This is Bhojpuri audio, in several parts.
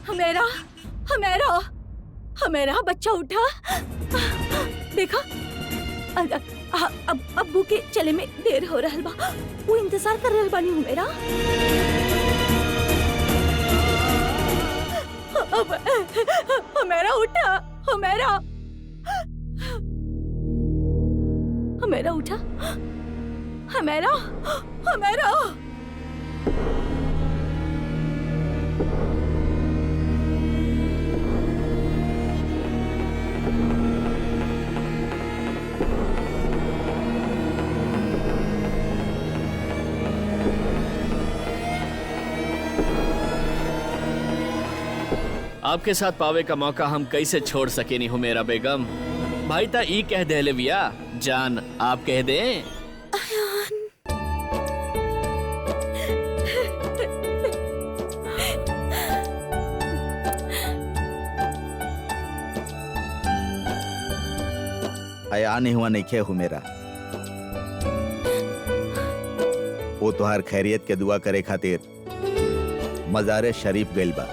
हमेरा हमेरा हमेरा बच्चा उठा। देखा अब अब्बू के चले में देर हो रहल बा। वो इंतजार कर रहल बानी हमेरा। हमेरा उठा। हमेरा हमेरा उठा। हमेरा हमेरा आपके साथ पावे का मौका हम कैसे छोड़ सके नहीं हुमेरा बेगम। भाई ता ई कह दे लेविया जान आप कह दे। आया नहीं हुआ नहीं खे हुमेरा। वो तुहार खैरियत के दुआ करे खातिर मज़ारे शरीफ गइल बा।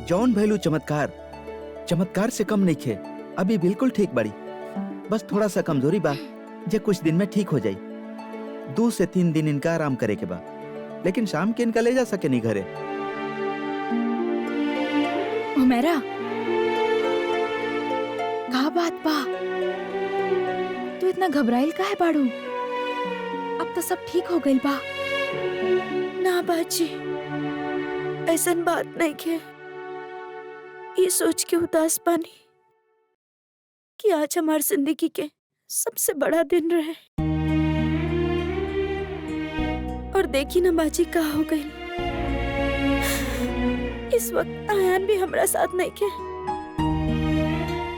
जौन भैलू चमत्कार से कम नहीं खे। अभी बिल्कुल ठीक बड़ी, बस थोड़ा सा कमजोरी बा जे कुछ दिन में ठीक हो जाई। 2 से 3 दिन इनका आराम करे के बा, लेकिन शाम के इनका ले जा सके नहीं घरे। हमेरा का बात बा? तू इतना घबराइल काहे बाड़ू? अब तो सब ठीक हो गइल बा। ना बाजी, ऐसन बात नहीं के। ये सोच के उदास बानी कि आज हमारी जिंदगी के सबसे बड़ा दिन रहे, और देखी ना बाजी का हो गई। इस वक्त आयान भी हमारा साथ नहीं के।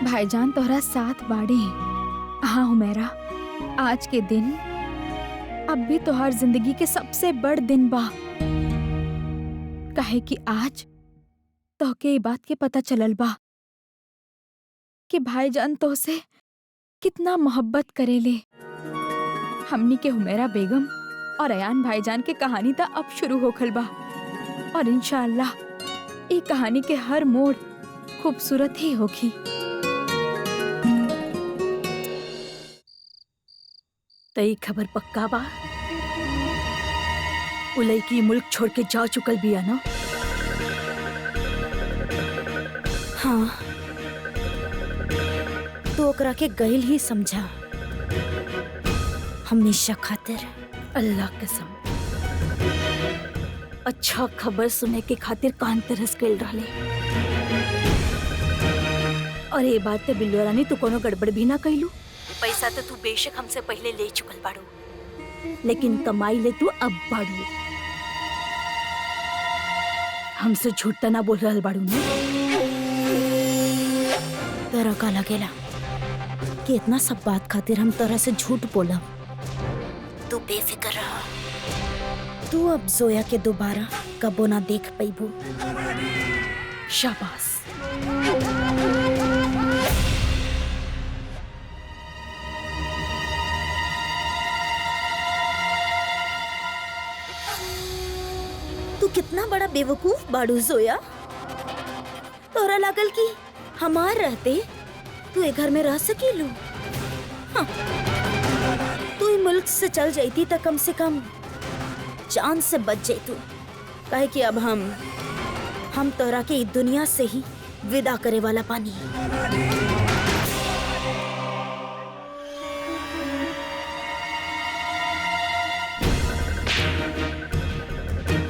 भाईजान तोहरा साथ बाड़ी। हाँ हुमेरा, आज के दिन अब भी तोहर जिंदगी के सबसे बड़ दिन बा। काहे कि आज तोहके ये बात के पता चलल बा कि भाईजान तोहसे कितना मोहब्बत करेले। हमनी के हुमेरा बेगम और अयान भाईजान के कहानी ता अब शुरू होखल बा, और इंशाअल्लाह ये कहानी के हर मोड़ खूबसूरत ही होगी। तई खबर पक्का बा? उलई की मुल्क छोड़ के जा चुकल बिया ना? हाँ, तो ओकरा के गइल ही समझा। हमेशा खातिर। अल्लाह कसम, अच्छा खबर सुने के खातिर कान तरस गइल रहले। और ये बात ते बिल्लो रानी तू कोनो गड़बड़ भी ना कइलू। पैसा तो तू बेशक हमसे पहले ले चुकल बाड़ू, लेकिन कमाई ले तू अब बाड़ू। हमसे झूठ त ना बोल रहल बाड़ू ना? तरह का लगेला कि इतना सब बात खातिर हम तरह से झूठ बोला। तू बेफिक्र रहा। तू अब जोया के दोबारा कबो ना देख पैबू। शाबाश। तू कितना बड़ा बेवकूफ बाड़ू जोया। तोरा लागल कि हमार रहते तू ए घर में रह सकेलू। हाँ। तू ई मुल्क से चल जाती तो कम से कम जान से बच जातू। काहे कि अब हम तोरा के ई दुनिया से ही विदा करे वाला पानी।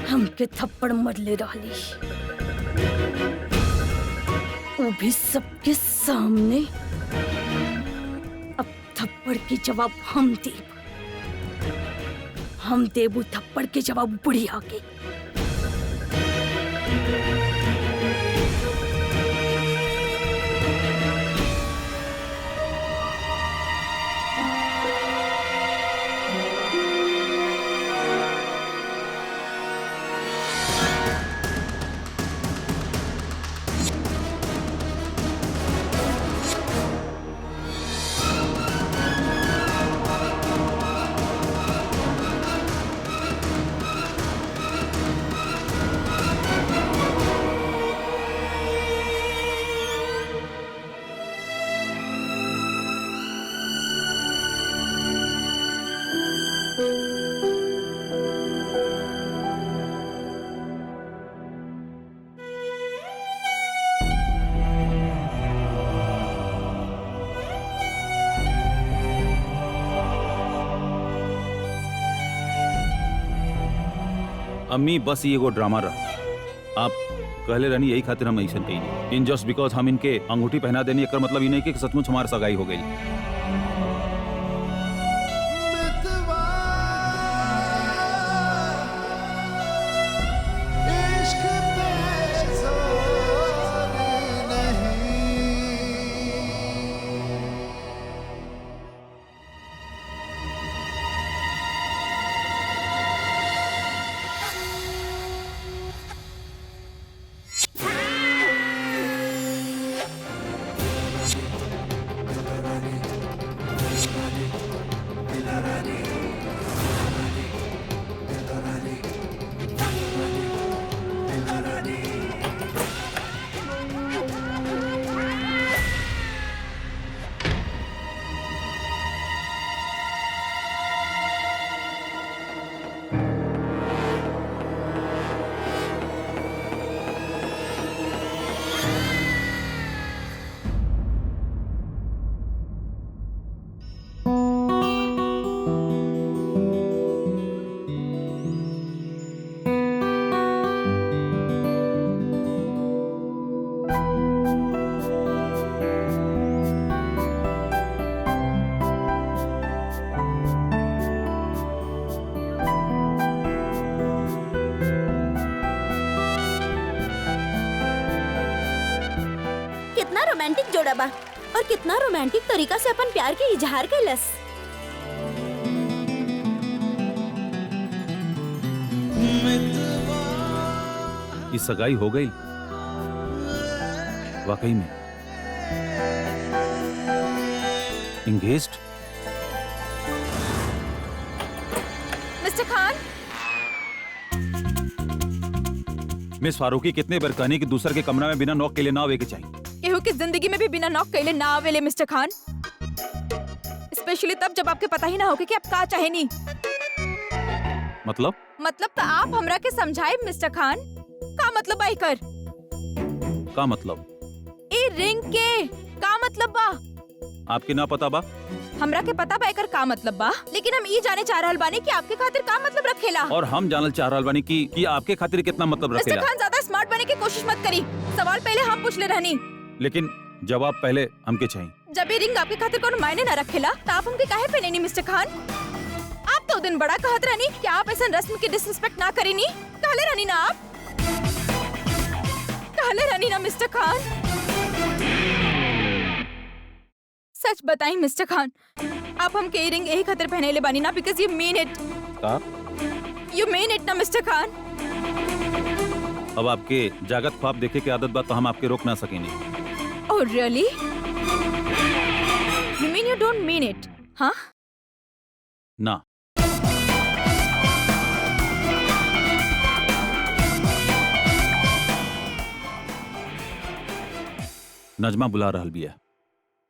हमके थप्पड़ मरले रहली, वो भी सबके सामने। अब थप्पड़ के जवाब हम देबू थप्पड़ के जवाब बुढ़िया के। अम्मी बस ये एगो ड्रामा रहा। आप कहले रहनी यही खातिर हम ऐसा कही इन जस्ट बिकॉज हम इनके अंगूठी पहना देनी एकर मतलब ये नहीं कि सचमुच हमारी सगाई हो गई। कितना रोमांटिक जोड़ा बा और कितना रोमांटिक तरीका से अपन प्यार के इजहार कैलस। ये सगाई हो गई वाकई में। इंगेज्ड। मिस्टर खान, मिस फारूकी कितने बार कहनी कि दूसरे के कमरा में बिना नॉक के लिए ना आवे के चाहिए। केहू की जिंदगी में भी बिना नॉक कैले ना आवेले मिस्टर खान, स्पेशली तब जब आपके पता ही ना होके कि आप का चाहे नहीं। मतलब तो आप हमरा के समझाए मिस्टर खान, का मतलब बा एकर? का मतलब? ए रिंग के का मतलब बा? आपके ना पता बा? हमरा के पता बा एकर का मतलब बा, लेकिन हम ई जाने चाह रहल बानी कि आपके खातिर का मतलब रखेला। और हम जानल चाह रहल बानी कि आपके खातिर कितना मतलब मिस्टर रखेला। खान ज्यादा स्मार्ट बनने की कोशिश मत करी, सवाल पहले हम पूछ ले रहनी। लेकिन जवाब पहले हमके चाहिए। जब ये रिंग आपके खातिर कोनो मायने न रखेला तो आप हमके काहे पहने नहीं मिस्टर खान? आप तो दिन बड़ा कहत रहनी कि आप ऐसा रस्म की डिसरिस्पेक्ट ना करेनी। कहले रहनी ना आप? कहले रहनी ना मिस्टर खान? सच बताई मिस्टर खान, आप हमके ये रिंग यही खातिर पहने ले बानी ना बिकॉज़ यू मीन इट। का? यू मीन इट ना मिस्टर खान? अब आपके जागत ख्वाब देखे की आदत बात तो हम आपके रोक ना सकेंगे। Oh really? You mean you don't mean it? हाँ? ना। नजमा बुला रहल बिया।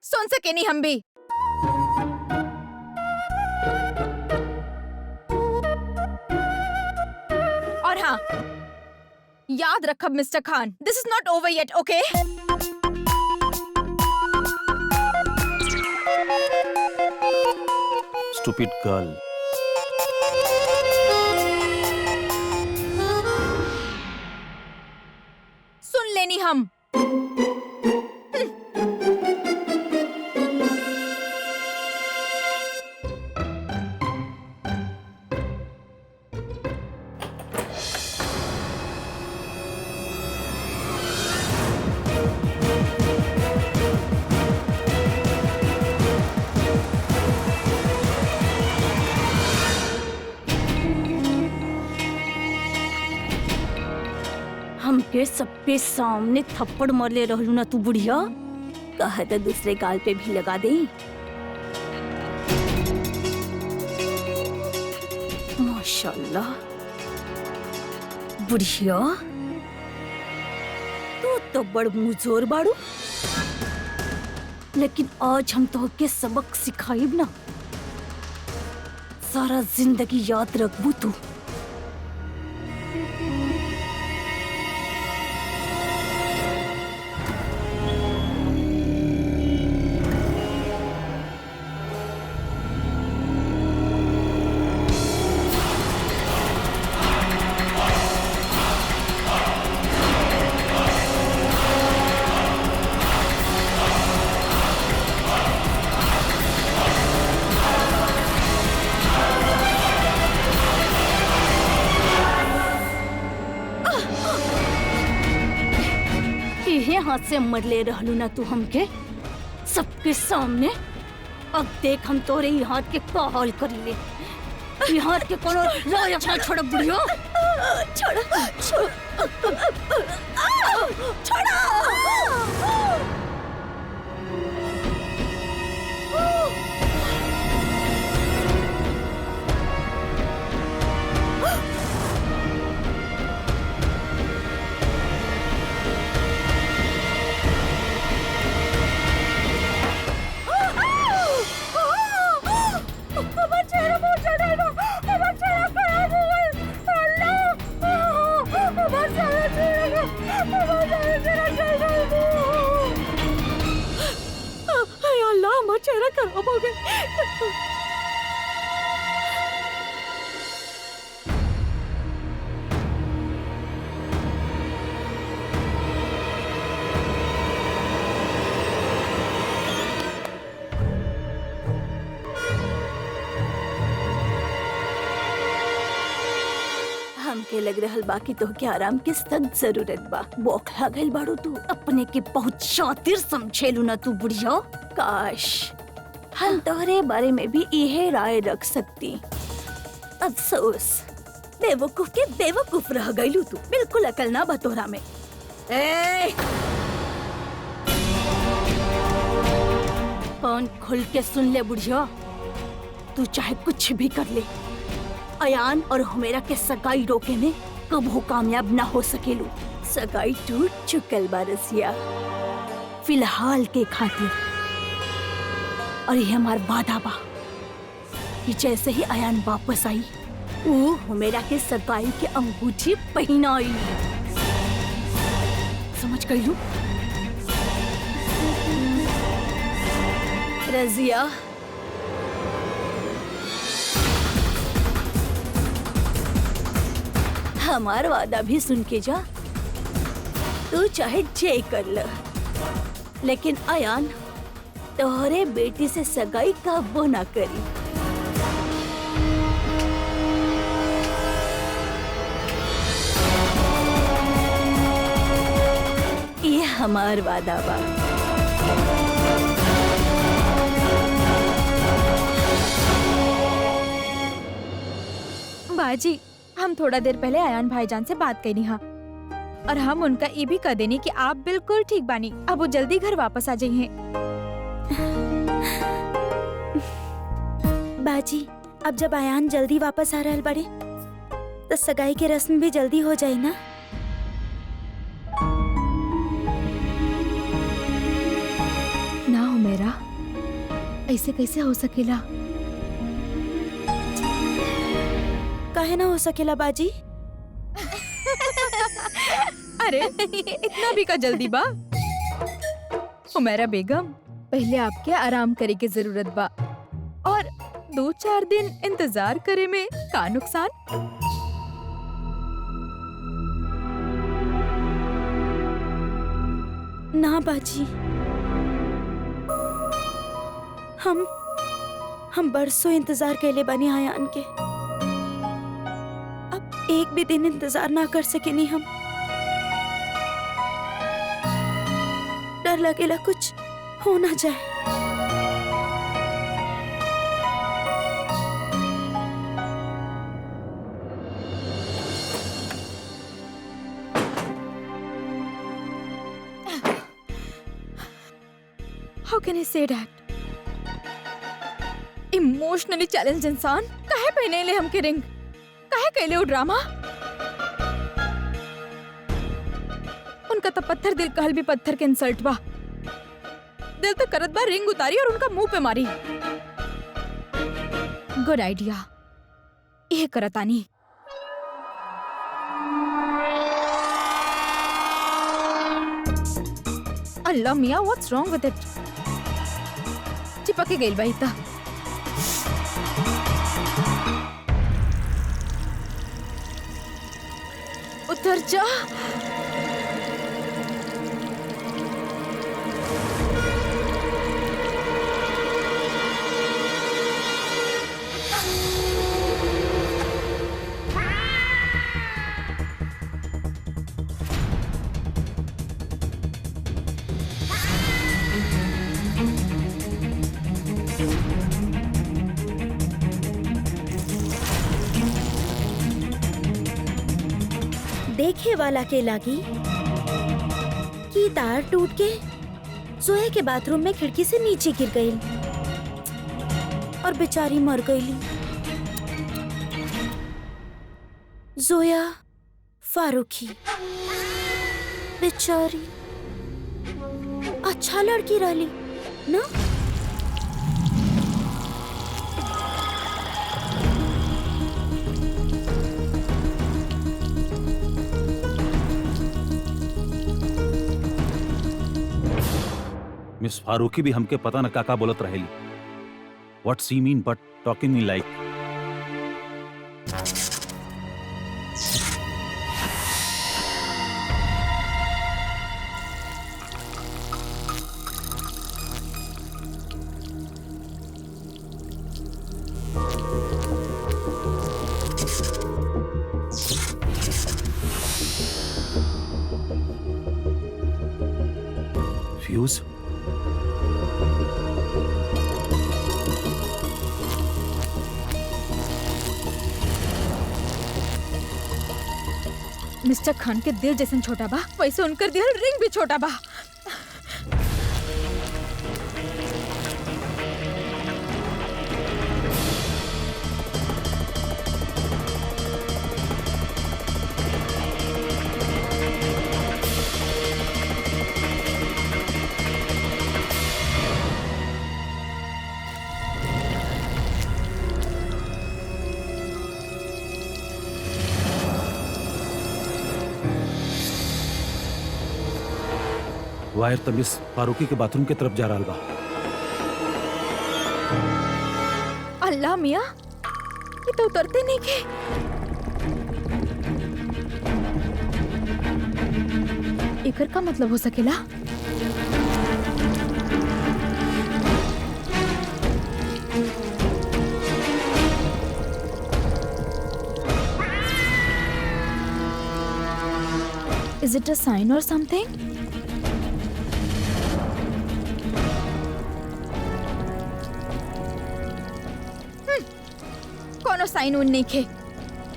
सुन सके नहीं हम भी। और हाँ, याद रखब mister Khan, this is not over yet, okay? Stupid girl. सुन लेनी हम। हमके सबके सामने थप्पड़ मरले रहलू ना तू बुढ़िया, कहे तो दूसरे गाल पे भी लगा दे। माशाल्लाह बुढ़िया, तू तो बड़ मुजोर बाड़ू, लेकिन आज हम तो के सबक सिखाइब ना, सारा जिंदगी याद रखबू तू। इहे हाथ से मरले रहलू ना तू हमके सबके सामने। अब देख हम तोरे ई हाथ के का हाल करीले। ई हाथ के कोनो लायक ना छोड़ बुढ़ियो। छोड़ो छोड़ो। चेहरा खराब हो गया। हमके लग रहल बा कि तोहके आराम के सख्त जरूरत बा। बौखला गइल बाड़ू तू। अपने के बहुत शातिर समझेलू ना तू बुढ़िया। काश हम तोहरे बारे में भी यही राय रख सकती। अफसोस बेवकूफ के बेवकूफ रह गइलू तू। बिल्कुल अकल ना बा तोहरा में। कान खुल के सुन ले बुढ़िया, तू चाहे कुछ भी कर ले, अयान और हुमेरा के सगाई रोके में कबो कामयाब ना हो सकेलू। सगाई टूट चुकल बा रसिया, फिलहाल के खातिर। और ये हमार वादा बा कि जैसे ही अयान वापस आई वो हुमेरा के सगाई के अंगूठी पहनाई। समझ गई रजिया? हमार वादा भी सुन के जा। तू चाहे जे कर ल, लेकिन अयान तोहरे बेटी से सगाई कबो ना करी। ये हमार वादा बा। बाजी, हम थोड़ा देर पहले अयान भाईजान से बात करी हा और हम उनका ये भी कह देनी कि आप बिल्कुल ठीक बानी। अब वो जल्दी घर वापस आ जाइए। बाजी, अब जब अयान जल्दी वापस आ रहल बड़े तो सगाई के रस्म भी जल्दी हो जाए ना। ना हो मेरा, ऐसे कैसे हो सकेला? काहे ना हो सकेला बाजी? अरे इतना भी का जल्दी बा? हुमैरा बेगम, पहले आपके आराम करे की जरूरत बा और 2-4 दिन इंतजार करे में का नुकसान? ना बाजी, हम बरसों इंतजार कैले बनी अयान के। अब एक भी दिन इंतजार ना कर सकेनी हम। डर लगेला कुछ हो ना जाए। How can I say that? Emotionally challenge इंसान काहे पहने ले हमके रिंग? काहे कैले वो ड्रामा? उनका तो पत्थर दिल कहल भी पत्थर के इंसल्ट बा। दिल तो करत बा रिंग उतारी और उनका मुंह पे मारी। गुड आइडिया, ये करतानी। अल्लाह मियाँ, व्हाट्स रॉन्ग विद इट? चिपके गइल बा इता। उतर जा। देखे वाला के लागी कि तार टूट के जोया के बाथरूम में खिड़की से नीचे गिर गई और बेचारी मर गई। जोया फारूकी बेचारी अच्छा लड़की रही ना। मिस फारूकी भी हमके पता न काका बोलत रहेली। What she mean but talking me like. फ्यूज मिस्टर खान के दिल जैसन छोटा बा वैसे उनकर दिल रिंग भी छोटा बा। वायर तो मिस फारूकी के बाथरूम के तरफ जा रहा बा। अल्लाह मियाँ, ये तो उतरते नहीं के। एकर का मतलब हो सकेला? Is it a sign or something? कोनो साइन उन नहीं खे।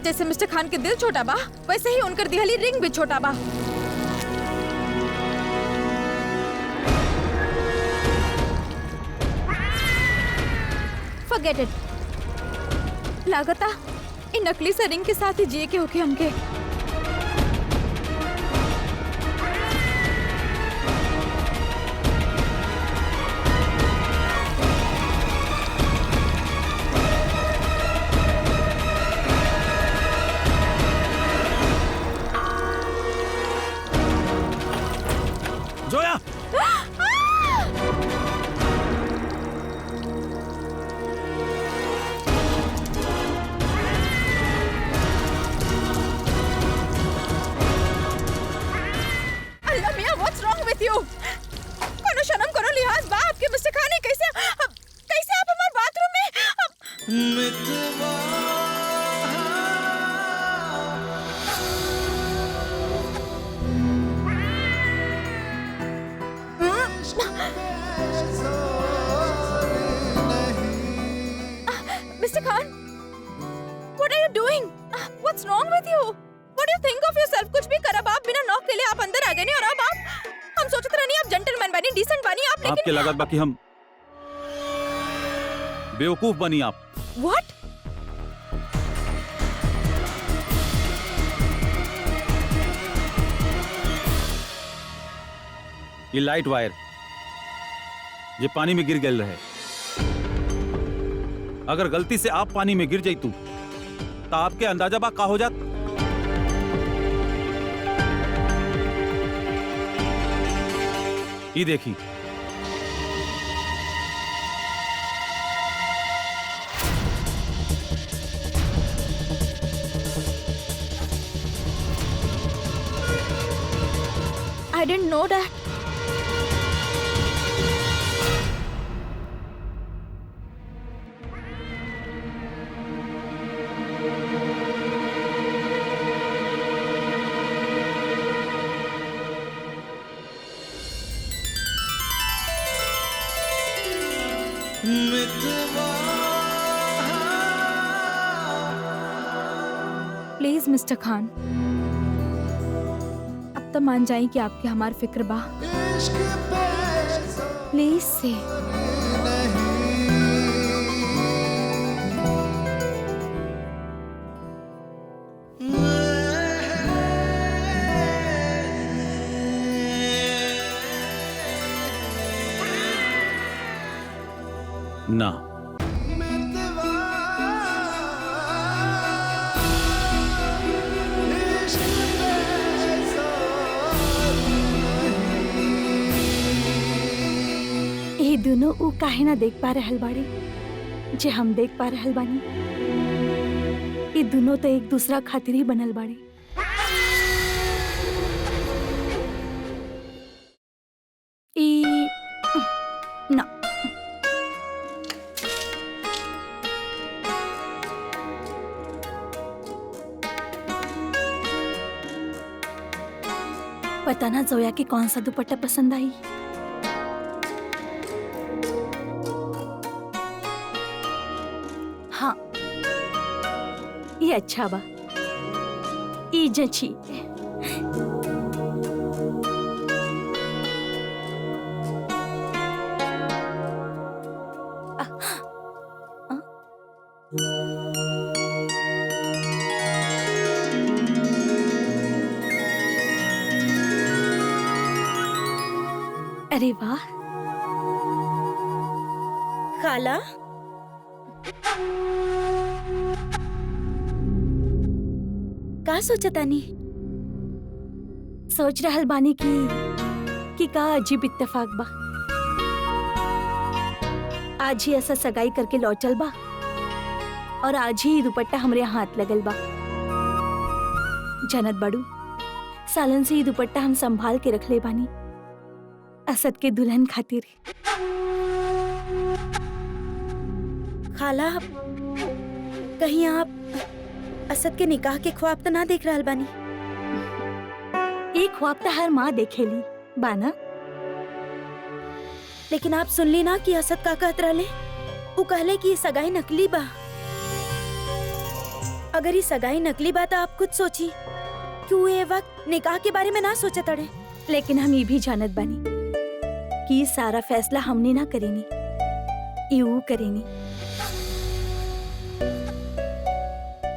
जैसे मिस्टर खान के दिल छोटा बा वैसे ही उनकर दिहली रिंग भी छोटा बा। Forget it। लागता इन नकली से रिंग के साथ ही जिए के होके हमके। जोया! अल्लाह मियाँ, what's wrong with you? कोनो शर्म करो लिहाज बा आपके मिस्टर खान कैसे आप हमारे बाथरूम में Mr. Khan, what are you doing? What's wrong with you? What do you think of yourself? कुछ भी कर अब आप बिना नॉक के लिए आप अंदर आ गए नहीं और अब आप हम सोचते रहनी आप जेंटलमैन बनी डिसेंट बनी आप आपके लेकिन लागत बाकी हम बेवकूफ बनी आप। What? ये लाइट वायर ये पानी में गिर गल रहे। अगर गलती से आप पानी में गिर जाइतू तो आपके अंदाजा बा का हो जात। ये देखी I didn't know that. Please, Mr. Khan. तो मान जाई कि आपके हमार फिक्र बा। प्लीज से ना, ये दोनों ऊ काहे ना देख पा रहल बाड़ी जे हम देख पा रहल बानी। ये दोनों तो एक दूसरा खातिर ही बनल बाड़ी। ई ना, पता ना जोया के कौन सा दुपट्टा पसंद आई। हाँ, ये अच्छा बा, ये जची। अरे वाह, खाला का सोचतानी? सोच रहल बानी कि का अजीब इत्तेफाक बा। आज ही ऐसा सगाई करके लौटल बा और आज ही दुपट्टा हमरे हाथ लगल बा। जनत बड़ू, सालन से ये दुपट्टा हम संभाल के रख ले बानी असद के दुल्हन खातिर। खाला, कहीं आप असद के निकाह के ख्वाब तो ना देख रहल बानी? एक ख्वाब तो हर माँ देखेली बाना। लेकिन आप सुनली ना कि असद का कहत रहले? वो कहले कि ये सगाई नकली बा। अगर ये सगाई नकली बा तो आप खुद सोची कि वो ये वक्त निकाह के बारे में ना सोचत अड़े। लेकिन हम ये भी जानत बानी कि ये सारा फैसला हमने ना करेनी, यू करेनी।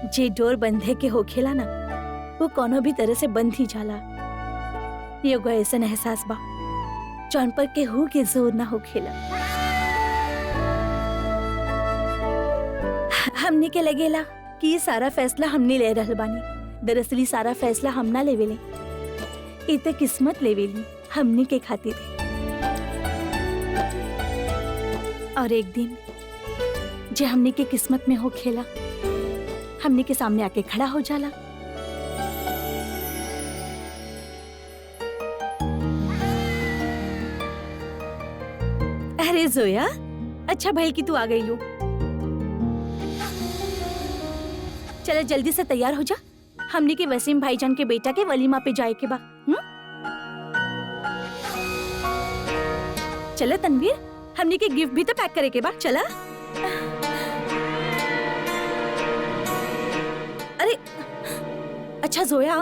जे डोर बंधे के होखेला ना, वो कोनो भी तरह से बंध ही जाला। ये एगो ऐसन एहसास बा जौन पर केहू के जोर ना होखेला। हमने के लगेला कि ये सारा फैसला हमने ले रहल बानी। दरअसल सारा फैसला हम ना लेवेले, ये तो किस्मत लेवेली हमने के खातिर। और एक दिन जे हमने के किस्मत में हो खेला, हमने के सामने आके खड़ा हो जाला। अरे जोया, अच्छा भाई कि तू आ गई लो। चलो जल्दी से तैयार हो जा, हमने के वसीम भाईजान के बेटा के वलीमा पे जाए के बा। चलो तनवीर, हमने के गिफ्ट भी तो पैक करे के बा। चला। अरे अच्छा जोया,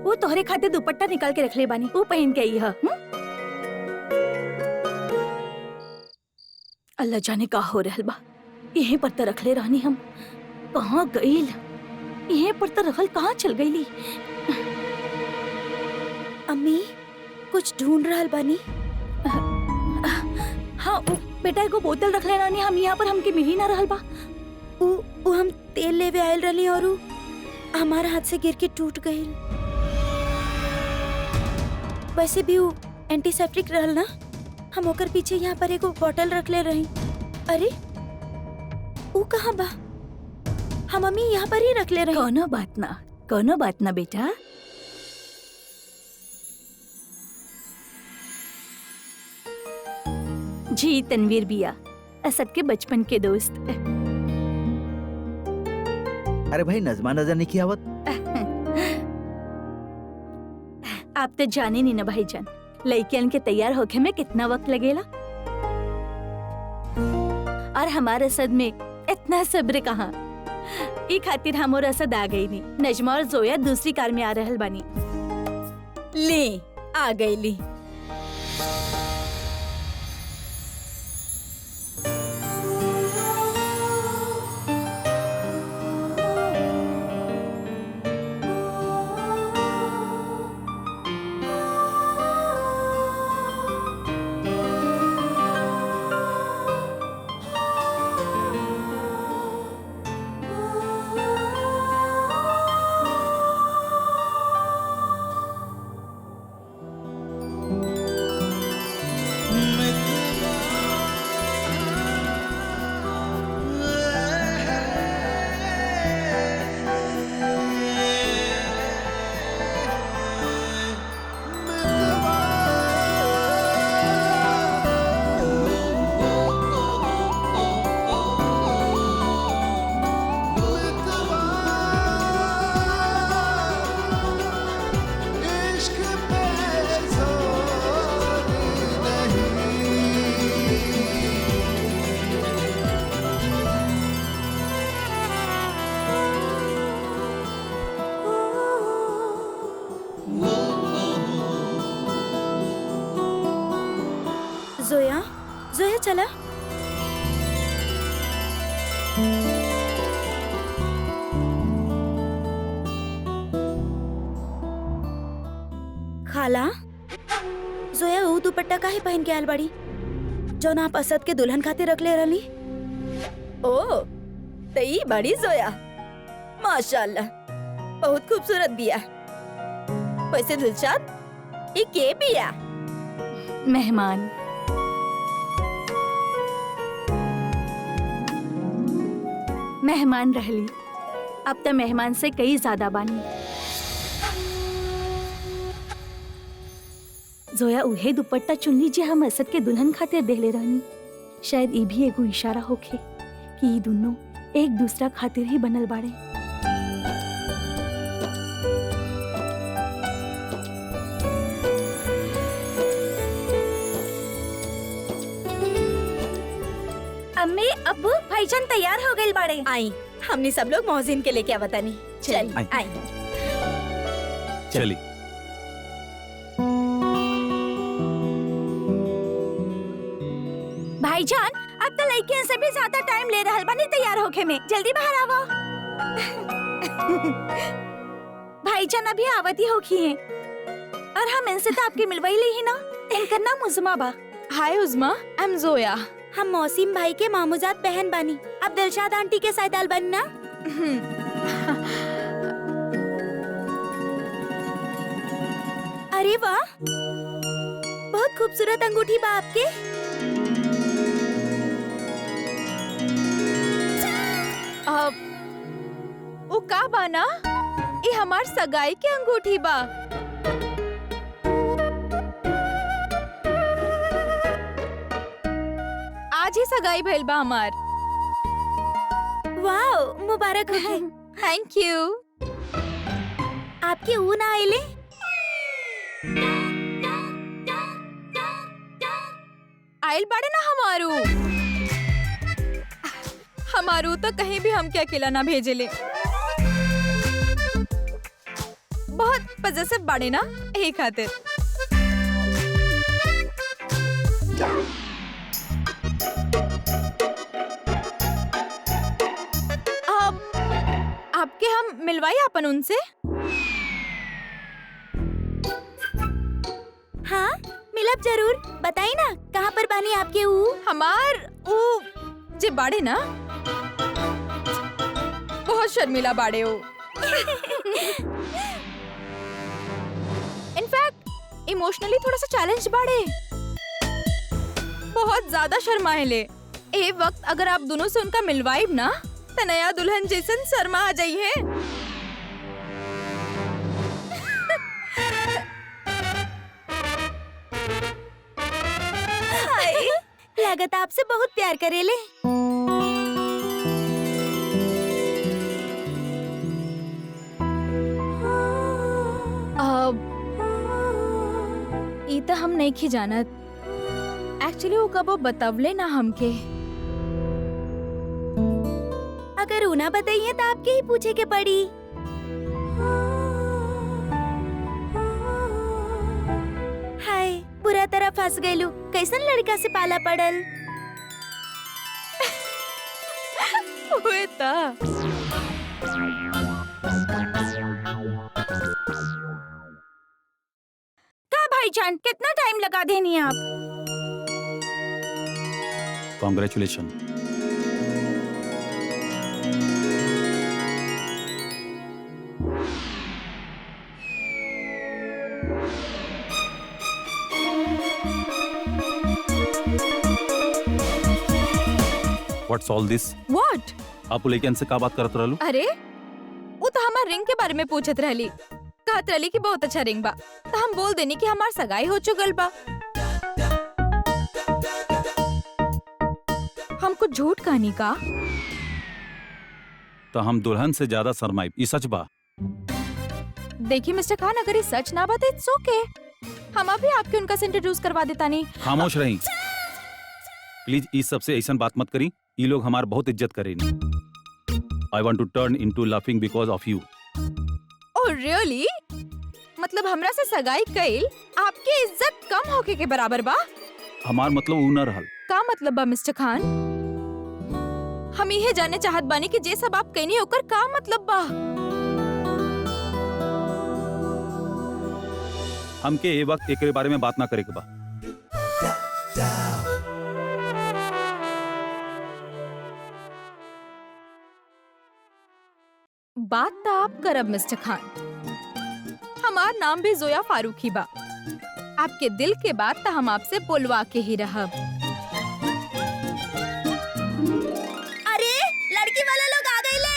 वो तोहरे खातिर दुपट्टा निकाल के रख ले बानी, वो पहन के आई है। अल्लाह जाने का हो रहल बा। यहीं पर तो रख ले रहनी हम, कहाँ गईल? यहीं पर तो रखल कहाँ चल गईली? अम्मी कुछ ढूंढ रहल बानी? हाँ बेटा, एगो बोतल रख ले रहनी हम, यहाँ पर हमके मिल ही ना रहल बा। वो हम तेल लेवे आयल रहली और हमारा हाथ से गिर के टूट गई। वैसे भी वो एंटीसेप्टिक रहल ना, हम ओकर पीछे यहाँ पर एगो बोतल रख ले रही। अरे वो कहाँ बा? हम मम्मी यहाँ पर ही रख ले रही। कोनो बात ना बेटा। जी तनवीर बिया, असद के बचपन के दोस्त। अरे भाई, नजमा नजर नहीं की आवत। आप तो जाने नहीं ना भाईजान, लड़कियन के तैयार होके में कितना वक्त लगेला। और हमारे असद में इतना सब्र कहाँ। ई खातिर हम और असद आ गई नहीं। नजमा और जोया दूसरी कार में आ रहल बानी। ले आ गई ली। जोया, जोया चला। खाला, जोया ऊ दुपट्टा काहे पहन के आयल बाड़ी जौन आप असद के दुल्हन खातिर रख ले रही? ओ तई बड़ी जोया, माशाल्लाह बहुत खूबसूरत बिया। पैसे दिलशाद ई के बिया? मेहमान। मेहमान रहली, अब तो मेहमान से कई ज्यादा बानी। जोया उहे दुपट्टा चुन्नी जे हम असद के दुल्हन खातिर देले रहनी। शायद ई भी एगो इशारा होखे कि ई दोनों एक दूसरा खातिर ही बनल बाड़े। अम्मी अब्बू भाईजान तैयार हो गए बाड़े। आई हमने सब लोग मोहसिन के लेके आवतानी। चल आई। आई। चली। भाईजान अब तो लड़कियों से भी ज्यादा टाइम ले रहल बानी तैयार होके में। जल्दी बाहर आवो। भाईजान अभी आवती होखी हैं और हम इनसे तो आपके मिलवाई ली ही ना। इनका नाम उज़मा बा। हाय उज़मा, आई एम जोया। हम मौसिम भाई के मामूजात बहन बानी। अब दिलशाद आंटी के साथ आल बनी ना। अरे वाह, बहुत खूबसूरत अंगूठी बा आपके। वो का बाना? ये हमार सगाई के अंगूठी बा। आज ही सगाई भइल बा हमार। वाह, मुबारक हो। Thank you. आपके ऊ ना आइले? आइल बाड़े ना हमारू। हमारू तो कहीं भी हमके अकेला ना भेजेले। बहुत पजेसिव बाड़े ना, यही खातिर। आपके हम मिलवाई अपन उनसे। हाँ मिलब जरूर। बताई ना कहाँ पर बानी आपके ऊ? हमार ऊ जे बाड़े ना, बहुत शर्मिला बाड़े हो। इनफैक्ट इमोशनली थोड़ा सा चैलेंज बाड़े। बहुत ज्यादा शर्माएले। ए वक्त अगर आप दोनों से उनका मिलवाइब ना तो नया दुल्हन जैसन शर्मा आ जाई है। लागत आपसे बहुत प्यार करेले। ई तो हम नहीं खी जानत। एक्चुअली वो कबो बतावले ना हमके। अगर उना बताइए तो आपके ही पूछे के पड़ी। पूरा तरह फंस गईलू। कैसन लड़का से पाला पड़ल? हुए ता। का भाईजान कितना टाइम लगा देनी आप? Congratulation. What's all this? What? आप लेकिन से का बात करत रहलू? अरे वो तो हमार रिंग के बारे में पूछत रहली। कहत रहली कि बहुत अच्छा रिंग बा, तो हम बोल देनी कि हमार सगाई हो चुकल बा। हमको झूठ कहानी का। तो हम दुल्हन से ज्यादा शर्माई, ई सच बा? देखिए मिस्टर खान, अगर ये सच ना बात इट्स ओके, हम अभी आपके उनका से इंट्रोड्यूस करवा देता नहीं। खामोश रही प्लीज। इस सबसे ऐसा बात मत करी। ये लोग हमार बहुत इज्जत करेनी। I want to turn into laughing because of you. Oh really? मतलब हमरा से सगाई कइल आपकी इज्जत कम होके के बराबर बा? हमार मतलब ऊ न रहल। का मतलब बा मिस्टर खान? हम ये जाने चाहत बानी कि जे सब आप कहनी होकर का मतलब बा? हमके ए वक्त एकरे बारे में बात ना करे के बा। बात तो आप करब मिस्टर खान। हमार नाम भी जोया फारूकी बा। आपके दिल के बात तो हम आपसे बोलवा के ही रहब। अरे लड़की वाला लोग आ गए ले।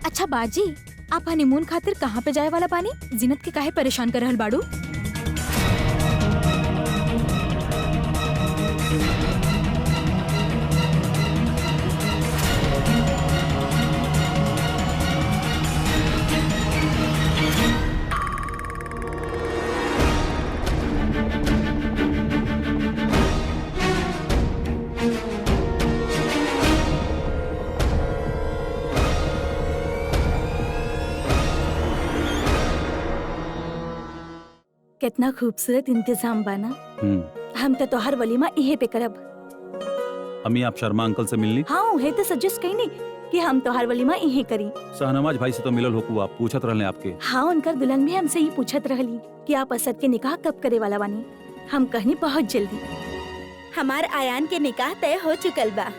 अच्छा बाजी, आप हनीमून खातिर कहाँ पे जाए वाला बानी? जीनत के काहे परेशान कर रहल बाड़ू? कितना खूबसूरत इंतजाम बाना। हम तो तोहर वलीमा इहे पे करब। अम्मी आप शर्मा अंकल से मिलनी? हाँ उहे तो सजेस्ट कही नहीं कि हम तोहर वलीमा इहे करी। शहनवाज भाई से तो मिलल होकू, आप पूछत रहले आपके। हाँ उनकर दुल्हन भी हमसे ही पूछत रहली कि आप असद के निकाह कब करे वाला बानी। हम कहनी बहुत जल्दी। हमार आयान के निकाह तय हो चुकल बा।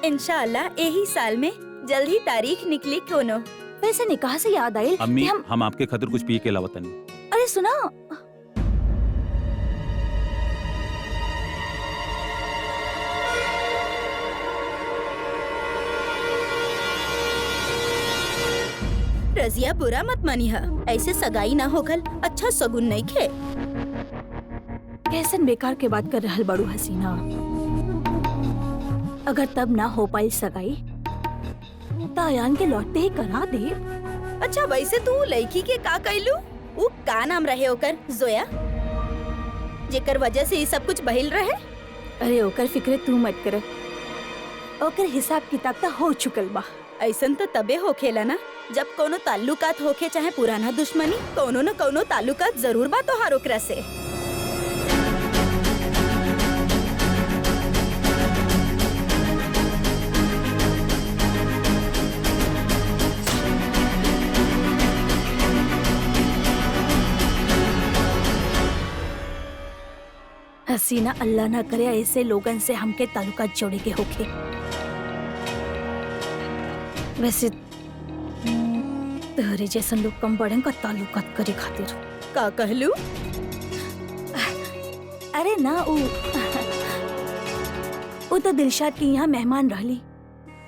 इंशाअल्लाह यही साल में जल्द ही तारीख निकली कोनो। वैसे निकाह से याद आयल अम्मी कि हम आपके खातिर कुछ पिए के लावतनी। अरे सुना, रजिया बुरा मत मानी हा, ऐसे सगाई ना होगल अच्छा सगुन नहीं खे। कैसन बेकार के बात कर रहल बड़ू हसीना। अगर तब ना हो पाई सगाई तो आयान के लौटते ही करा दे। अच्छा वैसे तू लड़की के का कहलू? वो का नाम रहे ओकर? जोया, जेकर वजह से ये सब कुछ बहिल रहे। अरे ओकर फिक्र तू मत कर। ओकर हिसाब किताब तो हो चुकल बा। ऐसन तो तबे होखेला ना जब कोनो ताल्लुकात होखे, चाहे पुराना दुश्मनी, कोनो न कोनो ताल्लुकात जरूर बा तोहार ओकरा से। हसीना, अल्लाह ना करे ऐसे लोगन से हमके ताल्लुकात जोड़े के होखे। वैसे तोहरे जैसन लोग कम बड़न का ताल्लुकात करे खातिर। का कहलू? अरे ना वो तो दिलशाद के यहाँ मेहमान रहली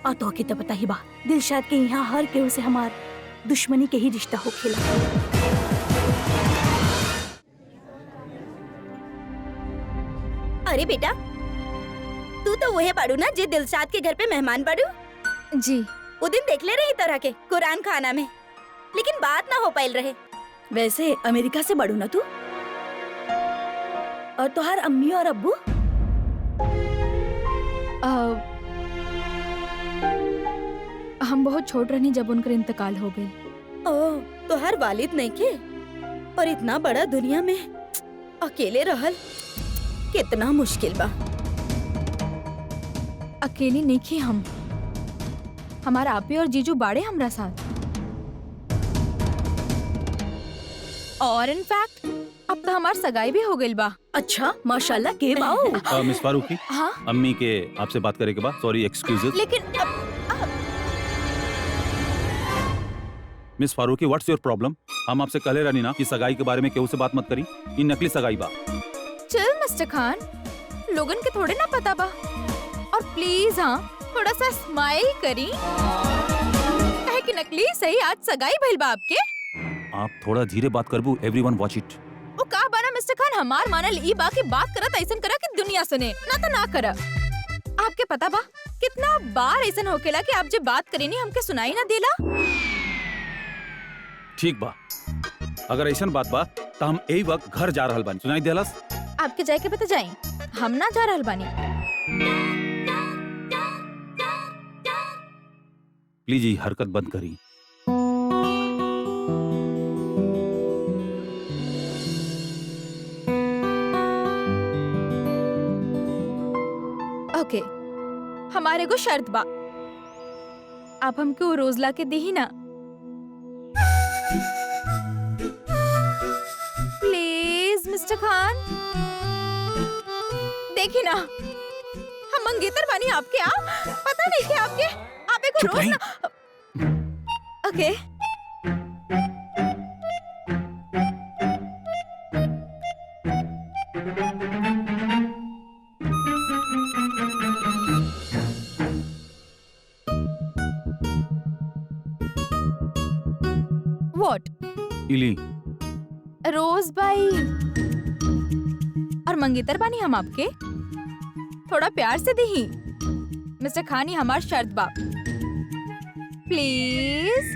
और तो के तो पता ही बा दिलशाद के यहाँ हर केहू से हमार दुश्मनी के ही रिश्ता होखेला। अरे बेटा, तू तो वही बाड़ू ना जे दिलशाद के घर पे मेहमान बाड़ू। जी वो दिन देख ले रही तरह के कुरान खाना में, लेकिन बात ना हो पाइल रहे। वैसे अमेरिका से बड़ू ना तू? और तोहार अम्मी और अब्बू? हम बहुत छोट रहनी जब उनकर इंतकाल हो गई। ओह, तो हर वालिद नहीं के और इतना बड़ा दुनिया में अकेले रहल कितना मुश्किल बा। अकेली नहीं थी हम, हमारा आपी और जीजू बाड़े हमरा साथ। और इनफैक्ट अब तो हमार सगाई भी हो गई बा। अच्छा माशाल्लाह के बाओ। मिस फारूकी, हाँ अम्मी के आपसे बात करे के बाद सॉरी एक्सक्यूजेस। लेकिन miss Farooqui, what's your problem? हम आपसे कहले रहनी ना कि सगाई के बारे में केहू से बात मत करी। ये नकली सगाई बा। चल मिस्टर खान, लोगन के थोड़े ना पता बा। और प्लीज हाँ थोड़ा सा स्माइल करी, काहे कि नकली सही आज सगाई भइल बा आपके। आप थोड़ा धीरे बात करबू, एवरीवन वॉच इट। वो का बाना मिस्टर खान, हमार मानल ई बा कि बात करत ऐसन करा कि दुनिया सुने, ना तो ना करा। आपके पता बा कितना बार ऐसन होकेला कि आप जब बात करेनी हमके सुनाई ना देला। ठीक बा, अगर ऐसन बात बा तो हम यही वक्त घर जा रहल बानी। सुनाई देलस? आपके जाए के पता जाई, हम ना जा रहल बानी। प्लीज ये हरकत बंद करी। ओके, हमारे को शर्त बा, आप हमके वो रोज ला के दी ही ना। प्लीज मिस्टर खान, देखिए ना हम मंगेतर बानी आपके यहाँ, पता नहीं कि आपके आप एक चुप रोज रही। ना। ओके व्हाट इली, रोज भाई और मंगेतर बानी हम आपके, थोड़ा प्यार से दी मिस्टर खानी, हमार शर्त बा प्लीज।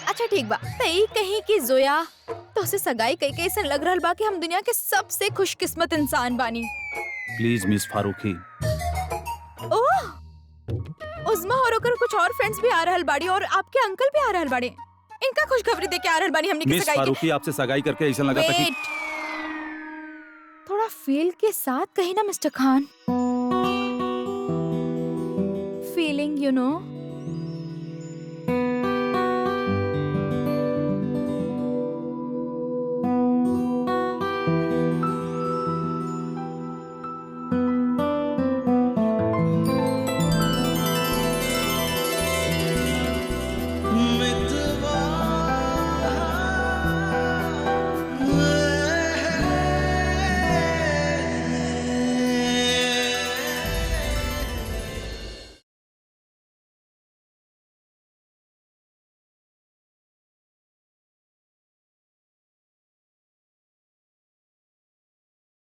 अच्छा ठीक बा, तई कहीं की जोया तो उसे सगाई कई कैसे लग रहल बा कि हम दुनिया के सबसे खुशकिस्मत इंसान बानी। Please miss Farooqui. Oh, Usma और ओकर कुछ और फ्रेंड्स भी आ रहल बाड़ी और आपके अंकल भी आ रहल बाड़े। इनका खुशखबरी देके आ रहल बानी हमनी की मिस सगाई फारूकी, आपसे सगाई करके ऐसा लगा था कि वेट, थोड़ा फील के साथ कही ना mister Khan, feeling you know.